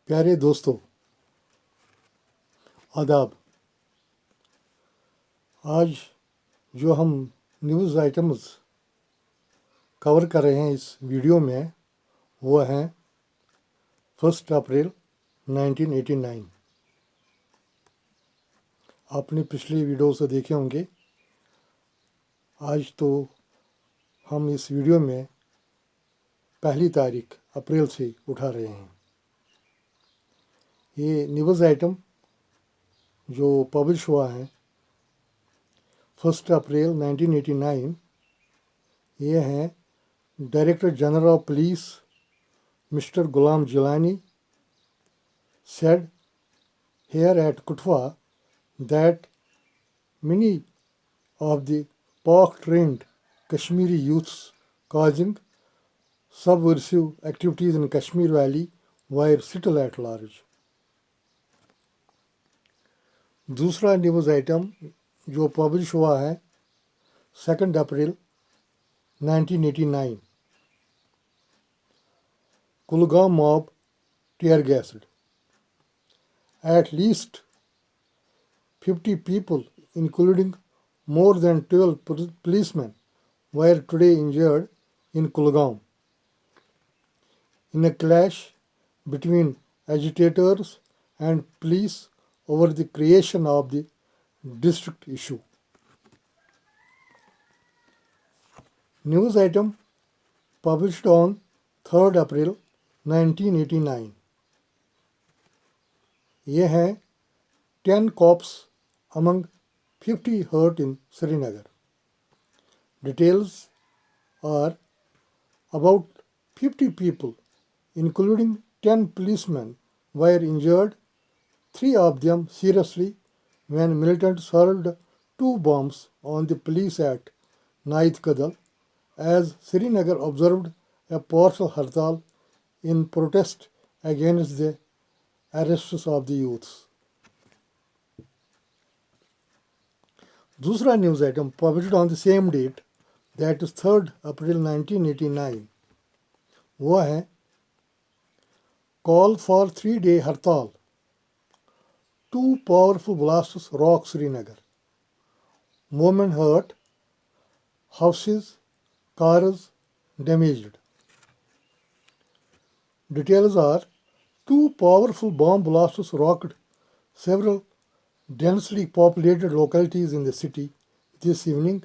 प्यारे दोस्तों, आदाब। आज जो हम न्यूज़ आइटम्स कवर कर रहे हैं इस वीडियो में वो हैं 1 अप्रैल 1989। आपने पिछली वीडियो से देखे होंगे। आज तो हम इस वीडियो में पहली तारीख अप्रैल से उठा रहे हैं। ये न्यूज़ आइटम जो पब्लिश हुआ है 1 अप्रैल 1989, ये हैं director general of police Mr. Ghulam Jilani said here at Kutwa that many of the Pak-trained Kashmiri youths causing subversive activities in Kashmir Valley were still at large. दूसरा news item जो publish हुआ है 2 अप्रैल 1989, Kulgam mob tear gassed. At least 50 people, including more than 12 policemen, were today injured in Kulgam in a clash between agitators and police over the creation of the district issue. News item published on 3 April 1989. ये हैं 10 cops among 50 hurt in Srinagar. Details are about 50 people, including 10 policemen, were injured, 3 of them seriously, when militants hurled 2 bombs on the police at Naid Kadal, as Srinagar observed a partial hartal in protest against the arrests of the youths. दूसरा news item published on the same date, that is 3 April 1989, वो है call for 3-day हड़ताल, 2 powerful blasts rock Srinagar, women hurt, houses, cars damaged. Details are 2 powerful bomb blasts rocked several densely populated localities in the city this evening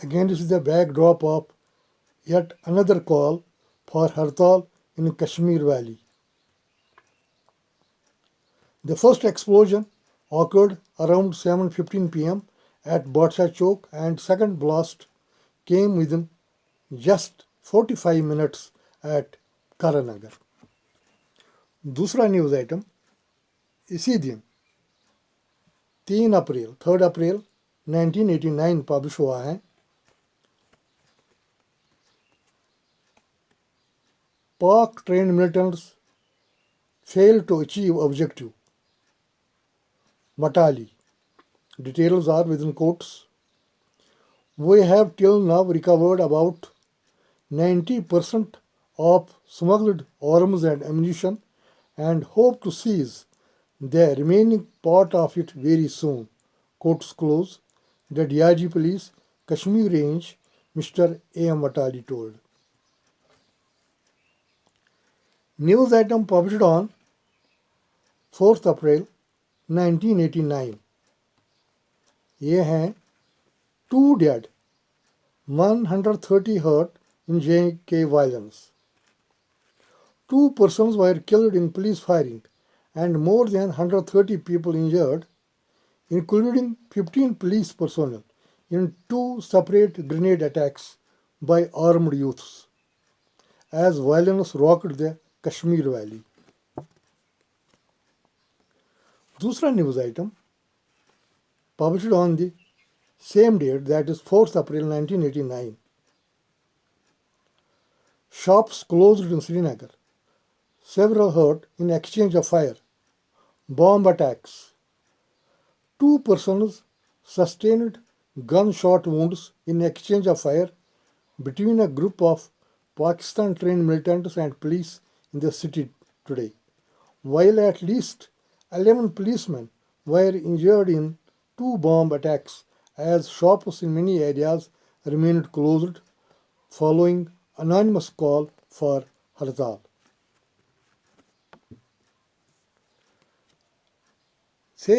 against the backdrop of yet another call for hartal in Kashmir Valley. The first explosion occurred around 7:15 p.m. at Badshah Chowk, and second blast came within just 45 minutes at Karanagar. दूसरा news item इसी दिन 3 April 1989 publish हुआ है। पाक trained militants failed to achieve objective. Matali. Details are within quotes. We have till now recovered about 90% of smuggled arms and ammunition and hope to seize the remaining part of it very soon. Quotes close. The DIG Police, Kashmir Range, Mr. A.M. Vatali told. News item published on 4 April 1989. ये हैं 2 dead, 130 hurt in JK violence. 2 persons were killed in police firing and more than 130 people injured, including 15 police personnel, in 2 separate grenade attacks by armed youths, as violence rocked the Kashmir Valley. दूसरा news item published on the same date, that is 4 April 1989. Shops closed in Srinagar. Several hurt in exchange of fire. Bomb attacks. 2 persons sustained gunshot wounds in exchange of fire between a group of Pakistan-trained militants and police in the city today. while at least 11 policemen were injured in two bomb attacks as shops in many areas remained closed following anonymous call for hartal. से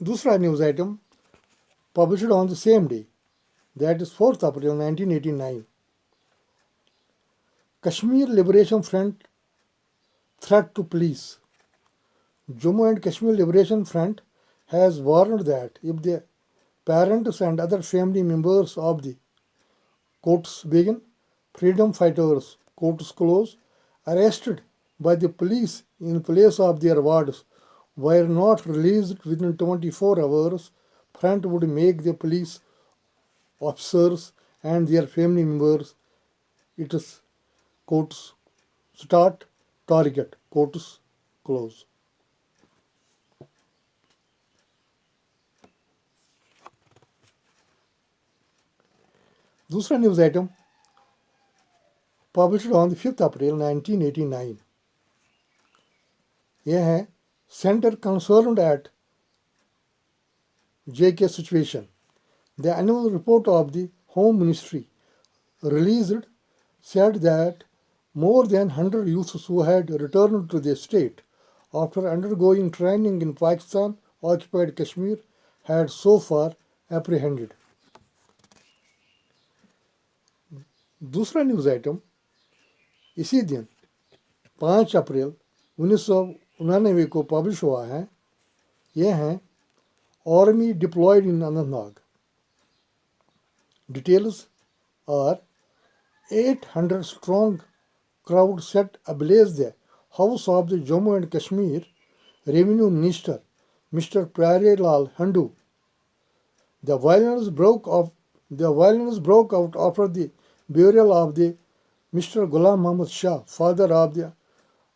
दूसरा news item published on the same day, that is 4th April 1989. Kashmir Liberation Front threat to police. Jammu and Kashmir Liberation Front has warned that if the parents and other family members of the quotes begin, freedom fighters quotes close, arrested by the police in place of their wards were not released within 24 hours, front would make the police officers and their family members its quotes start target quotes close. दूसरा news item published on the 5th April 1989. यह है Center concerned at JK situation. The annual report of the Home Ministry released said that more than 100 youths who had returned to their state after undergoing training in Pakistan occupied Kashmir had so far apprehended. दूसरा news item इसी दिन 5 अप्रैल 1999 को publish हुआ है. यह है Army deployed in Anantnag. Details are 800 strong crowd set ablaze the house of the Jammu and Kashmir Revenue Minister Mr. Pyare Lal Handu. The violence broke out after the burial of the Mr. Ghulam Muhammad Shah, father of the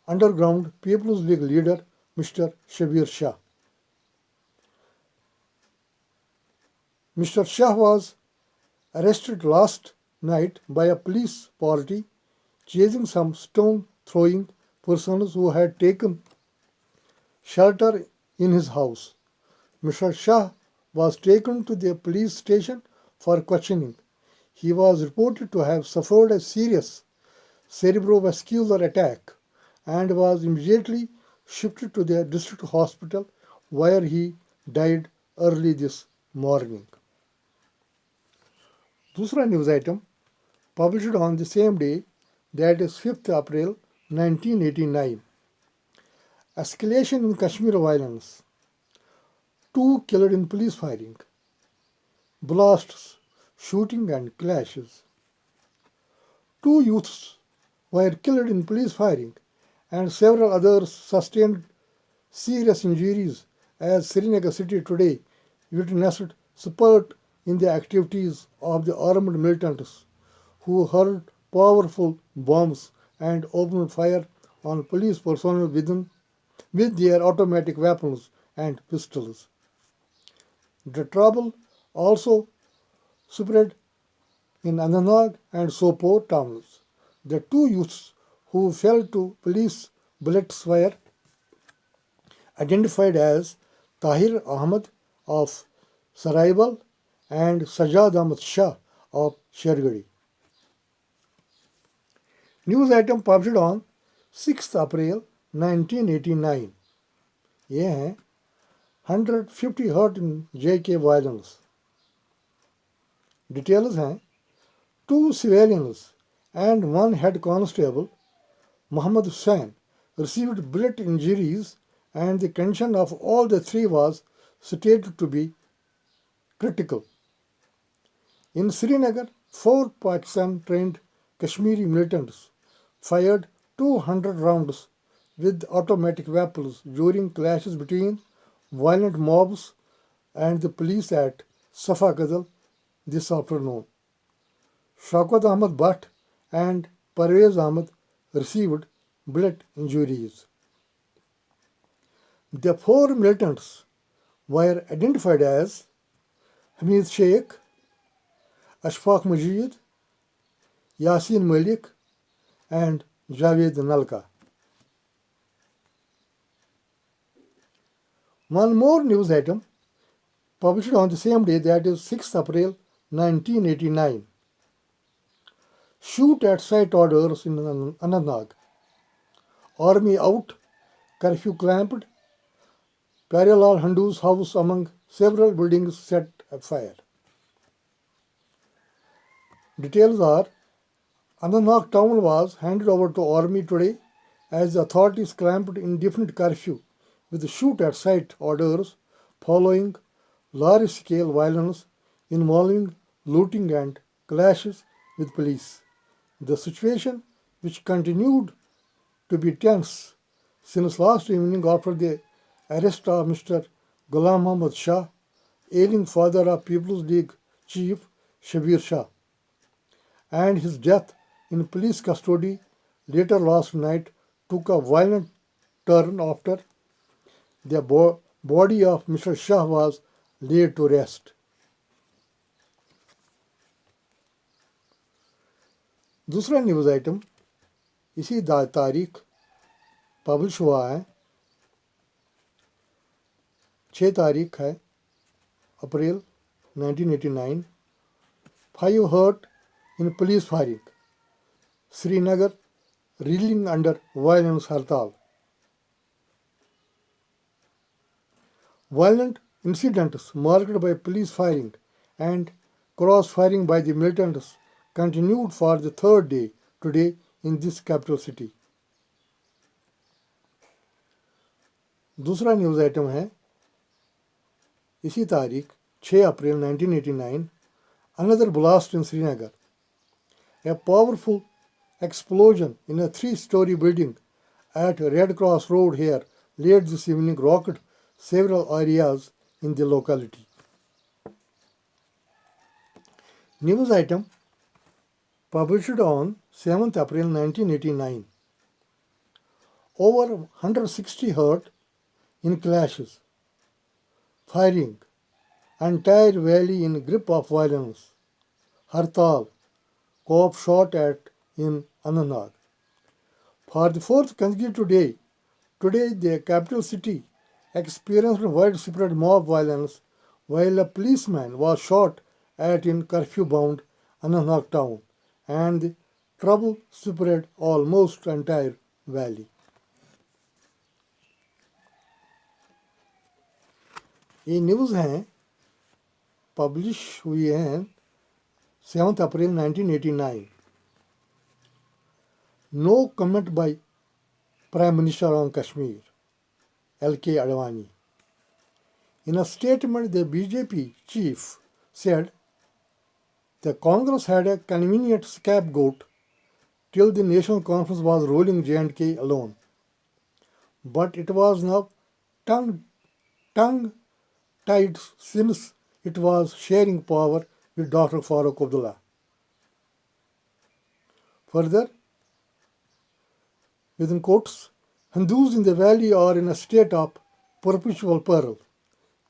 underground People's League leader Mr. Shabir Shah. Mr. Shah was arrested last night by a police party chasing some stone-throwing persons who had taken shelter in his house. Mr. Shah was taken to the police station for questioning. He was reported to have suffered a serious cerebrovascular attack and was immediately shifted to the district hospital where he died early this morning. दूसरा news item published on the same day, that is 5th April 1989. Escalation in Kashmir violence. 2 killed in police firing. Blasts, shooting and clashes. 2 youths were killed in police firing and several others sustained serious injuries as Srinagar city today witnessed spurt in the activities of the armed militants who hurled powerful bombs and opened fire on police personnel with their automatic weapons and pistols. The trouble also spread in Anantnag and Sopore towns. The 2 youths who fell to police bullets were identified as Tahir Ahmad of Saraibal and Sajad Ahmad Shah of Shergadi. News item published on 6th April 1989. ये हैं 150 hurt in JK violence. Details हैं 2 civilians and 1 head constable, Muhammad Hussain, received bullet injuries and the condition of all the 3 was stated to be critical. In Srinagar, 4 Pakistan-trained Kashmiri militants fired 200 rounds with automatic weapons during clashes between violent mobs and the police at Safa Gadal this afternoon. Shaukat Ahmad Bhatt and Parvez Ahmad received bullet injuries. The 4 militants were identified as Hamid Sheikh, Ashfaq Majid, Yasin Malik, and Javed Nalka. One more news item published on the same day, that is 6th April 1989. Shoot at sight orders in Anantnag. Army out, curfew clamped, Pyarelal Handu's house among several buildings set afire. Details are: Anantnag town was handed over to army today as the authorities clamped indefinite curfew with shoot at sight orders following large scale violence involving looting and clashes with police. The situation, which continued to be tense since last evening after the arrest of Mr. Ghulam Muhammad Shah, ailing father of People's League Chief Shabir Shah, and his death in police custody later last night, took a violent turn after the body of Mr. Shah was laid to rest. दूसरा news item इसी तारीख publish हुआ है, 6 तारीख है अप्रैल 1989. 5 hurt in police firing. Srinagar reeling under violence hartal. Violent incidents marked by police firing and cross-firing by the militants continued for the third day today in this capital city. दूसरा news item है इसी तारीख 6 अप्रैल 1989. Another blast in Srinagar. A powerful explosion in a 3-story building at Red Cross Road here late this evening rocked several areas in the locality. News item published on 7th April 1989. Over 160 hurt in clashes, firing, entire valley in grip of violence. Hartal, cop shot at in Anantnag. For the fourth consecutive day, today the capital city experienced widespread mob violence while a policeman was shot at in curfew-bound Anantnag town, and the trouble spread almost entire valley. ये news हैं publish हुई हैं 7th April 1989. No comment by Prime Minister on Kashmir, L.K. Advani. In a statement, the BJP chief said the Congress had a convenient scapegoat till the national conference was rolling J&K alone. But it was now tongue-tied since it was sharing power with Dr. Farooq Abdullah. Further, within quotes, Hindus in the valley are in a state of perpetual peril,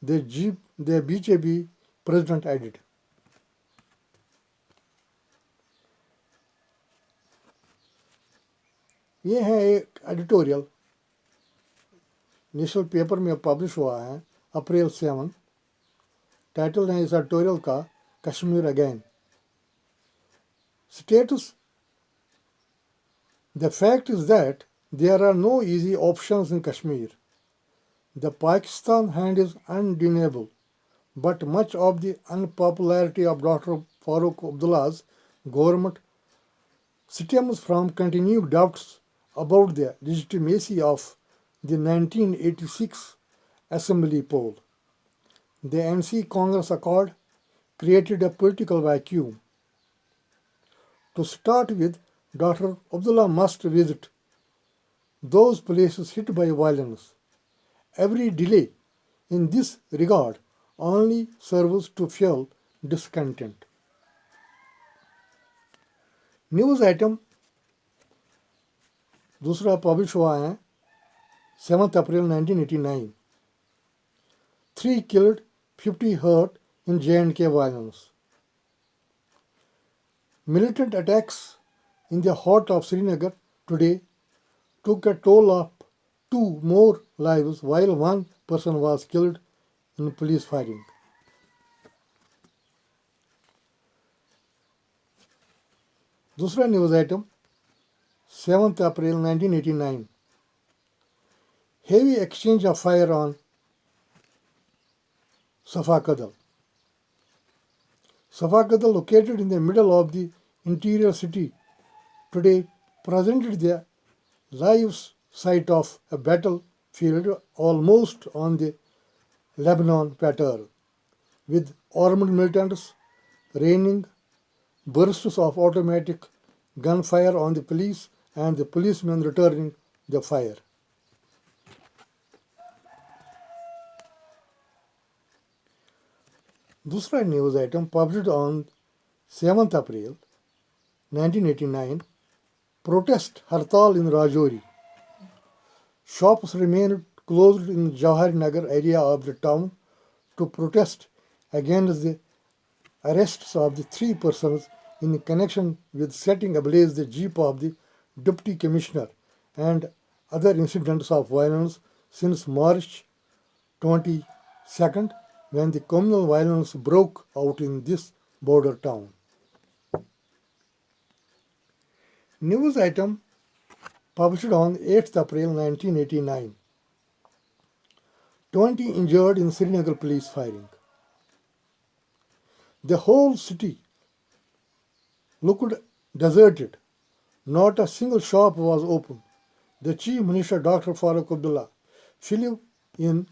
the BJP president added. ये है एक editorial national paper में publish हुआ है अप्रैल 7. Title है इस editorial का Kashmir again. Status: The fact is that there are no easy options in Kashmir. The Pakistan hand is undeniable, but much of the unpopularity of Dr. Farooq Abdullah's government stems from continued doubts about the legitimacy of the 1986 Assembly poll. The NC Congress Accord created a political vacuum. To start with, Dr. Abdullah must visit those places hit by violence. Every delay in this regard only serves to fuel discontent. News item दूसरा publish हुआ है 7th April 1989. 3 killed, 50 hurt in J&K violence. Militant attacks in the heart of Srinagar today took a toll of 2 more lives while one person was killed in police firing. दूसरा news item 7th April 1989. Heavy exchange of fire on Safa Kadal. Safa Kadal, located in the middle of the interior city, today presented the live site of a battlefield almost on the Lebanon pattern, with armed militants raining bursts of automatic gunfire on the police and the policemen returning the fire. दूसरा news item published on 7th April 1989. Protest Hartal in Rajouri. Shops remained closed in Jawahar Nagar area of the town to protest against the arrests of the three persons in connection with setting ablaze the jeep of the deputy commissioner and other incidents of violence since March 22nd, when the communal violence broke out in this border town. News item published on 8th April 1989. 20 injured in Srinagar police firing. The whole city looked deserted. Not a single shop was open. The Chief Minister, Dr. Farooq Abdullah, flew in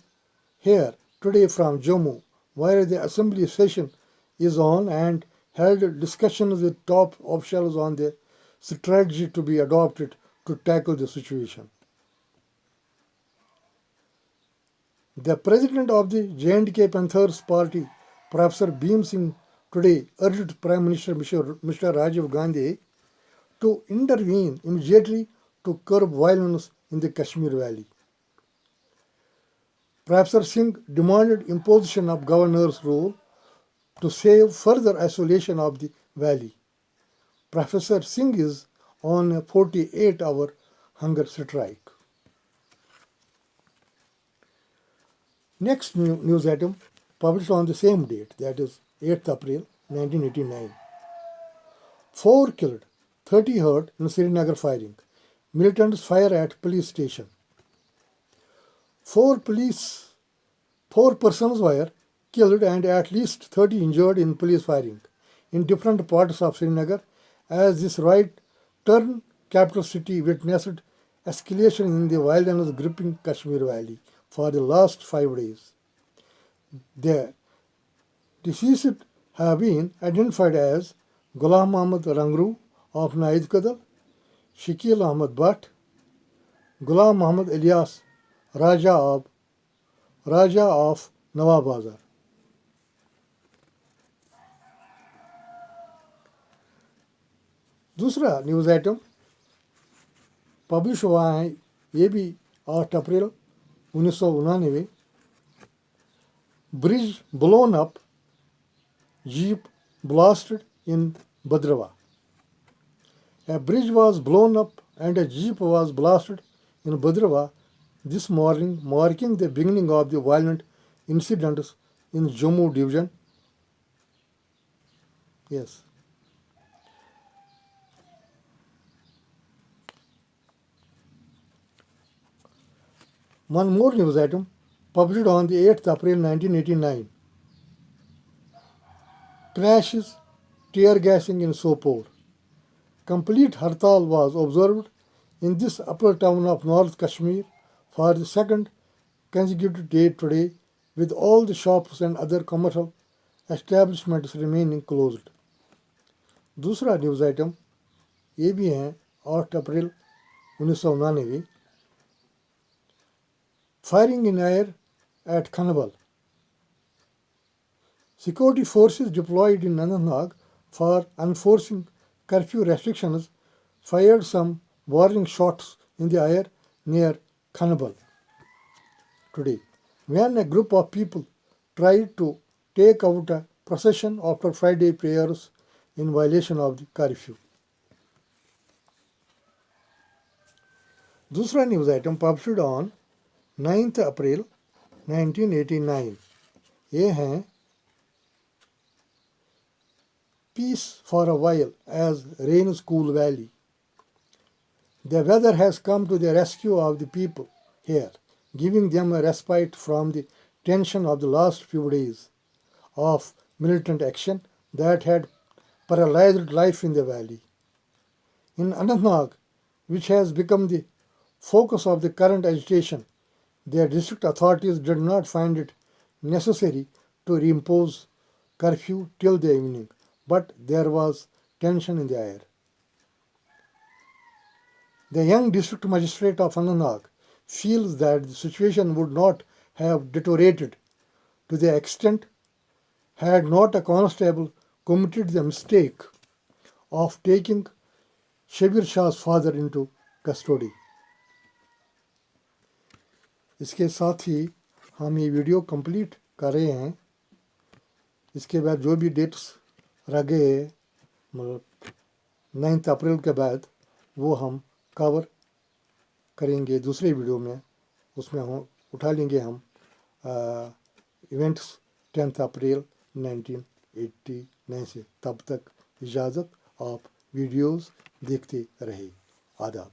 here today from Jammu, where the assembly session is on, and held discussions with top officials on the strategy to be adopted to tackle the situation. The president of the J&K Panthers Party, Professor Bhim Singh, today urged Prime Minister Mr. Rajiv Gandhi to intervene immediately to curb violence in the Kashmir Valley. Professor Singh demanded imposition of governor's rule to save further isolation of the valley. Professor Singh is on a 48-hour hunger strike. Next news item published on the same date, that is 8th April 1989. 4 killed, 30 hurt in Srinagar firing. Militants fire at police station. Four persons were killed and at least 30 injured in police firing in different parts of Srinagar, as this right turn capital city witnessed escalation in the violence gripping Kashmir Valley for the last 5 days. The deceased have been identified as Ghulam Muhammad Rangru of Naid Kadal, Shakil Ahmad Bhatt, Ghulam Muhammad Ilyas Raja of Nawab Bazar. दूसरा news item publish हुआ है, ये भी 8 अप्रैल 1999. Bridge blown up, jeep blasted in Bhadrava. A bridge was blown up and a jeep was blasted in Bhadrava this morning, marking the beginning of the violent incidents in Jammu division. Yes. One more news item published on the 8th April 1989. Crashes, tear gassing in Sopore. Complete Hartal was observed in this upper town of North Kashmir for the second consecutive day today, with all the shops and other commercial establishments remaining closed. दूसरा news item ये भी हैं 8 अप्रैल 1999. Firing in air at Khanabal. Security forces deployed in Anantnag for enforcing curfew restrictions fired some warning shots in the air near Khanabal today, when a group of people tried to take out a procession after Friday prayers in violation of the curfew. दूसरा news item published on 9 अप्रैल 1989। ये हैं Peace for a while as rains cool valley. The weather has come to the rescue of the people here, giving them a respite from the tension of the last few days of militant action that had paralyzed life in the valley. In Anantnag, which has become the focus of the current agitation, the district authorities did not find it necessary to reimpose curfew till the evening, but there was tension in the air. The young district magistrate of Anantnag feels that the situation would not have deteriorated to the extent had not a constable committed the mistake of taking Shabir Shah's father into custody. इसके साथ ही हम ये video complete कर रहे हैं। इसके बाद जो भी डेट्स रह गए मतलब 9 अप्रैल के बाद वो हम कवर करेंगे दूसरे वीडियो में। उसमें हम उठा लेंगे हम इवेंट्स 10 अप्रैल 1989 से। तब तक इजाज़त, आप वीडियोस देखते रहे। आदाब।